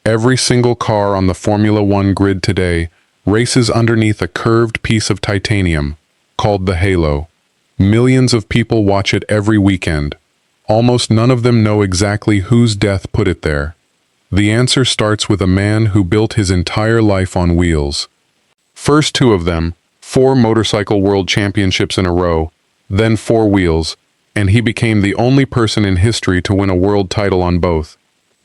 Every single car on the Formula One grid today races underneath a curved piece of titanium called the halo. Millions of people watch it every weekend. Almost none of them know exactly whose death put it there. The answer starts with a man who built his entire life on wheels. First two of them, 4 motorcycle world championships in a row, then 4 wheels, and he became the only person in history to win a world title on both.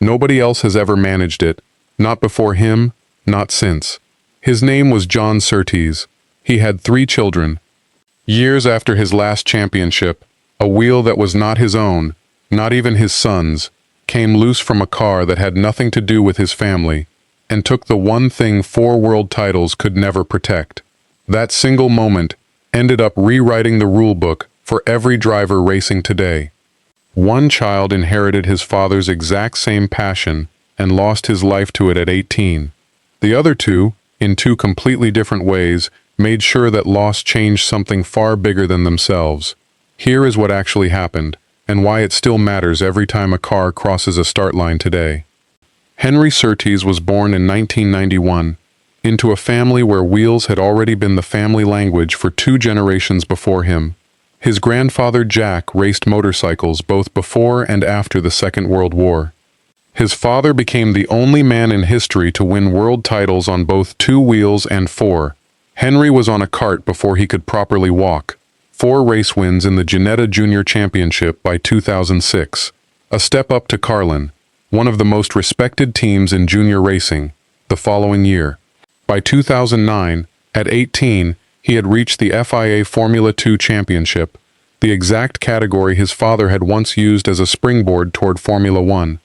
Nobody else has ever managed it, not before him, not since. His name was John Surtees. He had 3 children. Years after his last championship, a wheel that was not his own, not even his son's, came loose from a car that had nothing to do with his family, and took the one thing 4 world titles could never protect. That single moment ended up rewriting the rule book for every driver racing today. One child inherited his father's exact same passion and lost his life to it at 18. The other 2, in 2 completely different ways, made sure that loss changed something far bigger than themselves. Here is what actually happened, and why it still matters every time a car crosses a start line today. Henry Surtees was born in 1991, into a family where wheels had already been the family language for 2 generations before him. His grandfather Jack raced motorcycles both before and after the Second World War. His father became the only man in history to win world titles on both 2 wheels and 4. Henry was on a cart before he could properly walk. 4 race wins in the Ginetta Junior Championship by 2006. A step up to Carlin, one of the most respected teams in junior racing, the following year. By 2009, at 18, he had reached the FIA Formula 2 Championship, the exact category his father had once used as a springboard toward Formula 1.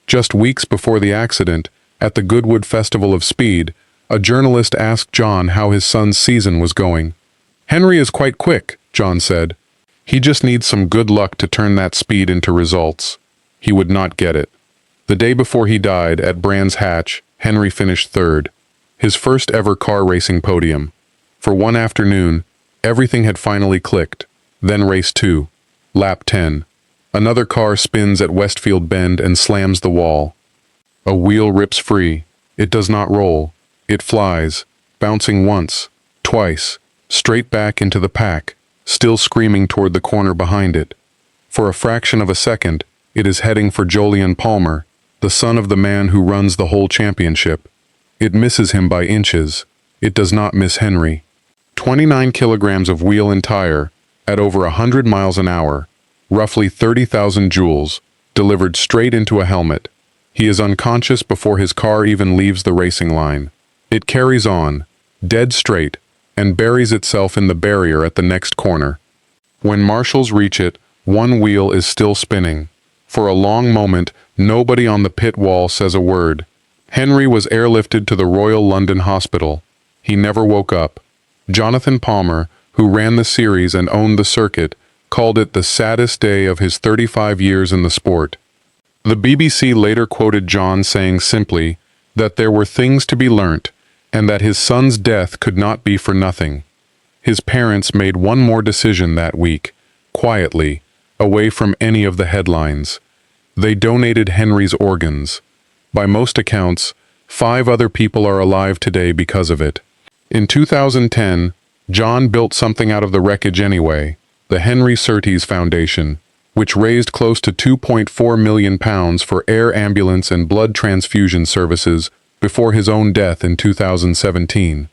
Just weeks before the accident, at the Goodwood Festival of Speed, a journalist asked John how his son's season was going. "Henry is quite quick," John said. "He just needs some good luck to turn that speed into results." He would not get it. The day before he died, at Brands Hatch, Henry finished 3rd, his first ever car racing podium. For one afternoon, everything had finally clicked. Then race 2, lap 10. Another car spins at Westfield Bend and slams the wall. A wheel rips free. It does not roll. It flies, bouncing once, twice, straight back into the pack, still screaming toward the corner behind it. For a fraction of a second, it is heading for Jolyon Palmer, the son of the man who runs the whole championship. It misses him by inches. It does not miss Henry. 29 kilograms of wheel and tire, at over 100 miles an hour, roughly 30,000 joules, delivered straight into a helmet. He is unconscious before his car even leaves the racing line. It carries on, dead straight, and buries itself in the barrier at the next corner. When marshals reach it, one wheel is still spinning. For a long moment, nobody on the pit wall says a word. Henry was airlifted to the Royal London Hospital. He never woke up. Jonathan Palmer, who ran the series and owned the circuit, called it the saddest day of his 35 years in the sport. The BBC later quoted John saying simply that there were things to be learnt, and that his son's death could not be for nothing. His parents made one more decision that week, quietly, away from any of the headlines. They donated Henry's organs. By most accounts, 5 other people are alive today because of it. In 2010, John built something out of the wreckage anyway, the Henry Surtees Foundation, which raised close to £2.4 million for air ambulance and blood transfusion services before his own death in 2017.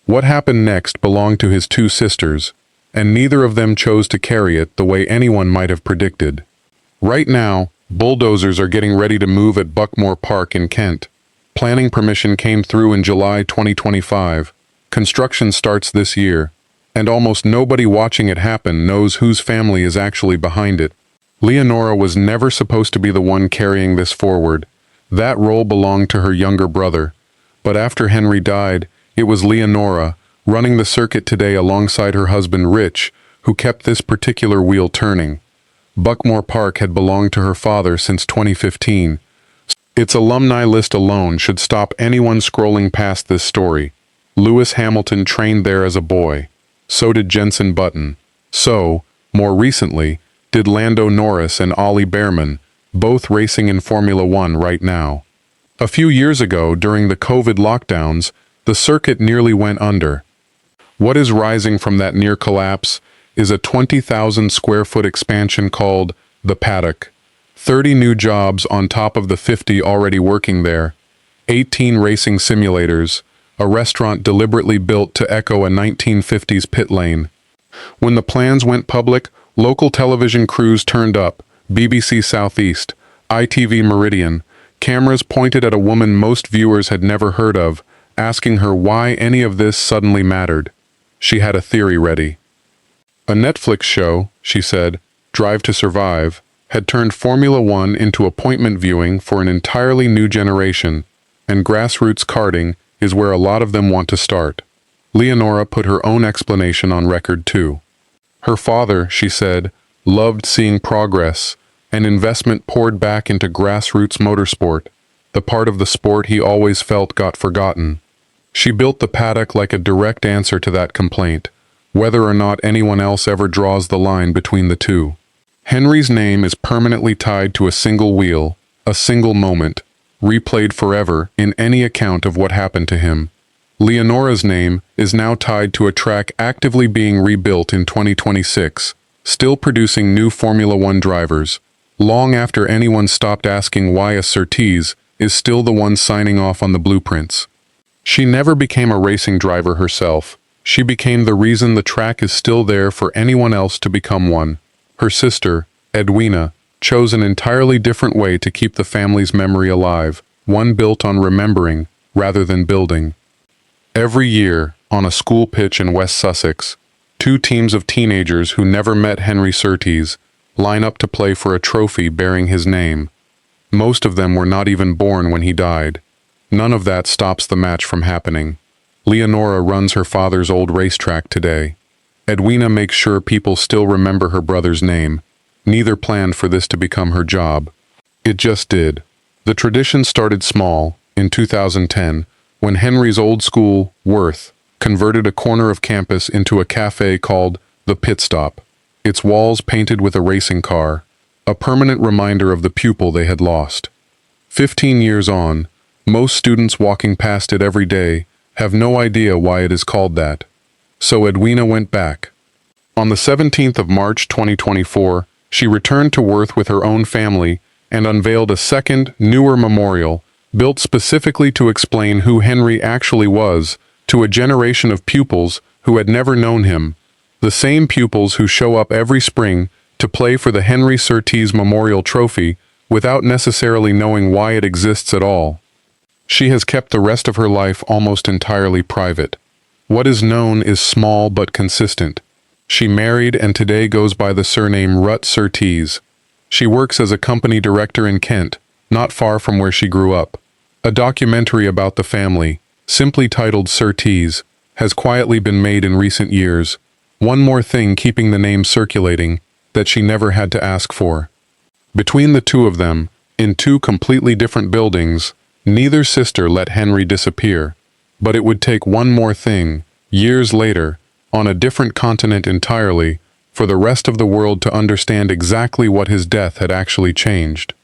What happened next belonged to his 2 sisters, and neither of them chose to carry it the way anyone might have predicted. Right now, bulldozers are getting ready to move at Buckmore Park in Kent. Planning permission came through in July 2025. Construction starts this year, and almost nobody watching it happen knows whose family is actually behind it. Leonora was never supposed to be the one carrying this forward. That role belonged to her younger brother. But after Henry died, it was Leonora, running the circuit today alongside her husband Rich, who kept this particular wheel turning. Buckmore Park had belonged to her father since 2015. Its alumni list alone should stop anyone scrolling past this story. Lewis Hamilton trained there as a boy. So did Jenson Button. So, more recently, did Lando Norris and Ollie Bearman, both racing in Formula One right now. A few years ago, during the COVID lockdowns, the circuit nearly went under. What is rising from that near collapse is a 20,000 square foot expansion called the Paddock. 30 new jobs on top of the 50 already working there, 18 racing simulators, a restaurant deliberately built to echo a 1950s pit lane. When the plans went public, local television crews turned up, BBC Southeast, ITV Meridian, cameras pointed at a woman most viewers had never heard of, asking her why any of this suddenly mattered. She had a theory ready. A Netflix show, she said, Drive to Survive, had turned Formula One into appointment viewing for an entirely new generation, and grassroots karting is where a lot of them want to start. Leonora put her own explanation on record too. Her father, she said, loved seeing progress, and investment poured back into grassroots motorsport, the part of the sport he always felt got forgotten. She built the paddock like a direct answer to that complaint, whether or not anyone else ever draws the line between the two. Henry's name is permanently tied to a single wheel, a single moment, replayed forever in any account of what happened to him. Leonora's name is now tied to a track actively being rebuilt in 2026, still producing new Formula One drivers, long after anyone stopped asking why a Surtees is still the one signing off on the blueprints. She never became a racing driver herself. She became the reason the track is still there for anyone else to become one. Her sister, Edwina, chose an entirely different way to keep the family's memory alive, one built on remembering rather than building. Every year, on a school pitch in West Sussex, two teams of teenagers who never met Henry Surtees line up to play for a trophy bearing his name. Most of them were not even born when he died. None of that stops the match from happening. Leonora runs her father's old racetrack today. Edwina makes sure people still remember her brother's name. Neither planned for this to become her job. It just did. The tradition started small, in 2010, when Henry's old school, Worth, converted a corner of campus into a cafe called The Pit Stop, its walls painted with a racing car, a permanent reminder of the pupil they had lost. 15 years on, most students walking past it every day have no idea why it is called that. So Edwina went back. On the 17th of March 2024, she returned to Worth with her own family and unveiled a second, newer memorial built specifically to explain who Henry actually was to a generation of pupils who had never known him, the same pupils who show up every spring to play for the Henry Surtees Memorial Trophy without necessarily knowing why it exists at all. She has kept the rest of her life almost entirely private. What is known is small but consistent. She married and today goes by the surname Rut Surtees. She works as a company director in Kent, not far from where she grew up. A documentary about the family, simply titled Surtees, has quietly been made in recent years. One more thing keeping the name circulating that she never had to ask for. Between the two of them, in two completely different buildings, neither sister let Henry disappear. But it would take one more thing, years later, on a different continent entirely, for the rest of the world to understand exactly what his death had actually changed.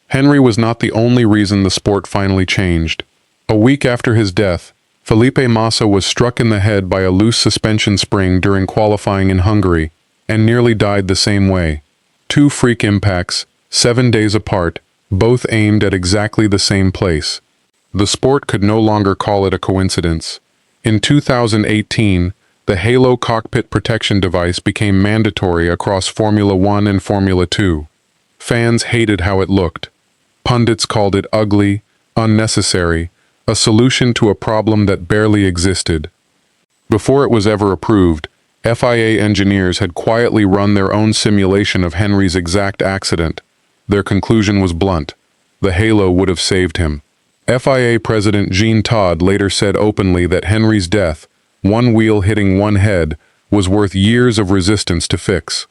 Henry was not the only reason the sport finally changed. A week after his death, Felipe Massa was struck in the head by a loose suspension spring during qualifying in Hungary, and nearly died the same way. Two freak impacts, 7 days apart, both aimed at exactly the same place. The sport could no longer call it a coincidence. In 2018, the Halo cockpit protection device became mandatory across Formula One and Formula Two. Fans hated how it looked. Pundits called it ugly, unnecessary, a solution to a problem that barely existed. Before it was ever approved, FIA engineers had quietly run their own simulation of Henry's exact accident. Their conclusion was blunt. The Halo would have saved him. FIA President Jean Todt later said openly that Henry's death, one wheel hitting one head, was worth years of resistance to fix.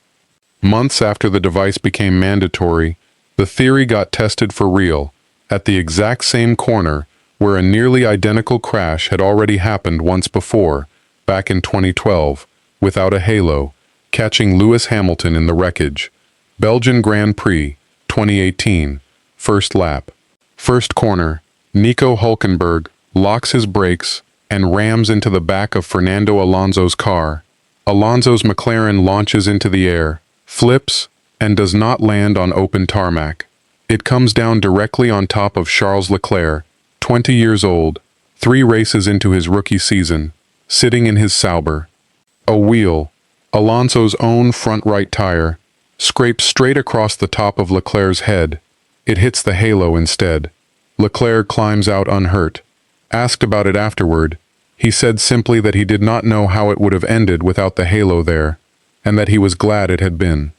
Months after the device became mandatory, the theory got tested for real, at the exact same corner where a nearly identical crash had already happened once before, back in 2012, without a halo, catching Lewis Hamilton in the wreckage. Belgian Grand Prix, 2018, first lap. First corner, Nico Hulkenberg locks his brakes and rams into the back of Fernando Alonso's car. Alonso's McLaren launches into the air, flips, and does not land on open tarmac. It comes down directly on top of Charles Leclerc, 20 years old, 3 races into his rookie season, sitting in his Sauber. A wheel, Alonso's own front right tire, scrapes straight across the top of Leclerc's head. It hits the halo instead. Leclerc climbs out unhurt. Asked about it afterward, he said simply that he did not know how it would have ended without the halo there, and that he was glad it had been.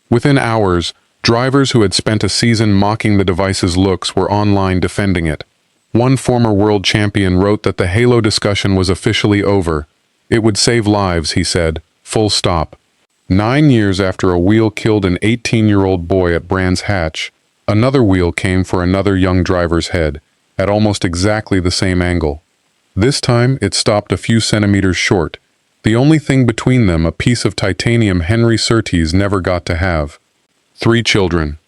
Within hours, drivers who had spent a season mocking the device's looks were online defending it. One former world champion wrote that the halo discussion was officially over. It would save lives, he said, full stop. 9 years after a wheel killed an 18-year-old boy at Brands Hatch, another wheel came for another young driver's head, at almost exactly the same angle. This time, it stopped a few centimeters short. The only thing between them, a piece of titanium Henry Surtees never got to have. 3 children.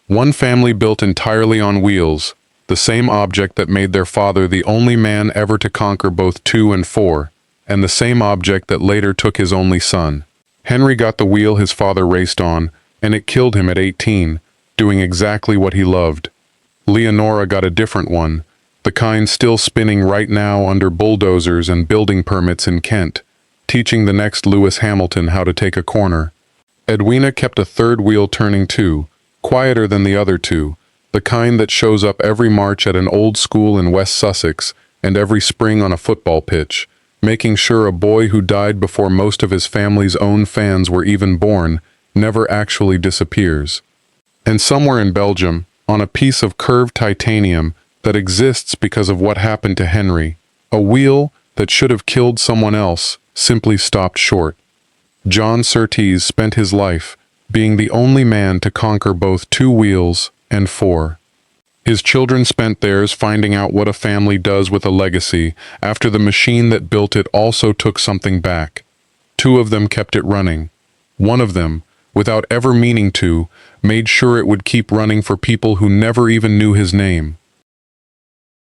One family built entirely on wheels, the same object that made their father the only man ever to conquer both 2 and 4, and the same object that later took his only son. Henry got the wheel his father raced on, and it killed him at 18, doing exactly what he loved. Leonora got a different one, the kind still spinning right now under bulldozers and building permits in Kent, teaching the next Lewis Hamilton how to take a corner. Edwina kept a third wheel turning too, quieter than the other 2, the kind that shows up every March at an old school in West Sussex and every spring on a football pitch, making sure a boy who died before most of his family's own fans were even born never actually disappears. And somewhere in Belgium, on a piece of curved titanium that exists because of what happened to Henry, a wheel that should have killed someone else simply stopped short. John Surtees spent his life being the only man to conquer both 2 wheels and 4. His children spent theirs finding out what a family does with a legacy after the machine that built it also took something back. 2 of them kept it running. One of them, without ever meaning to, made sure it would keep running for people who never even knew his name.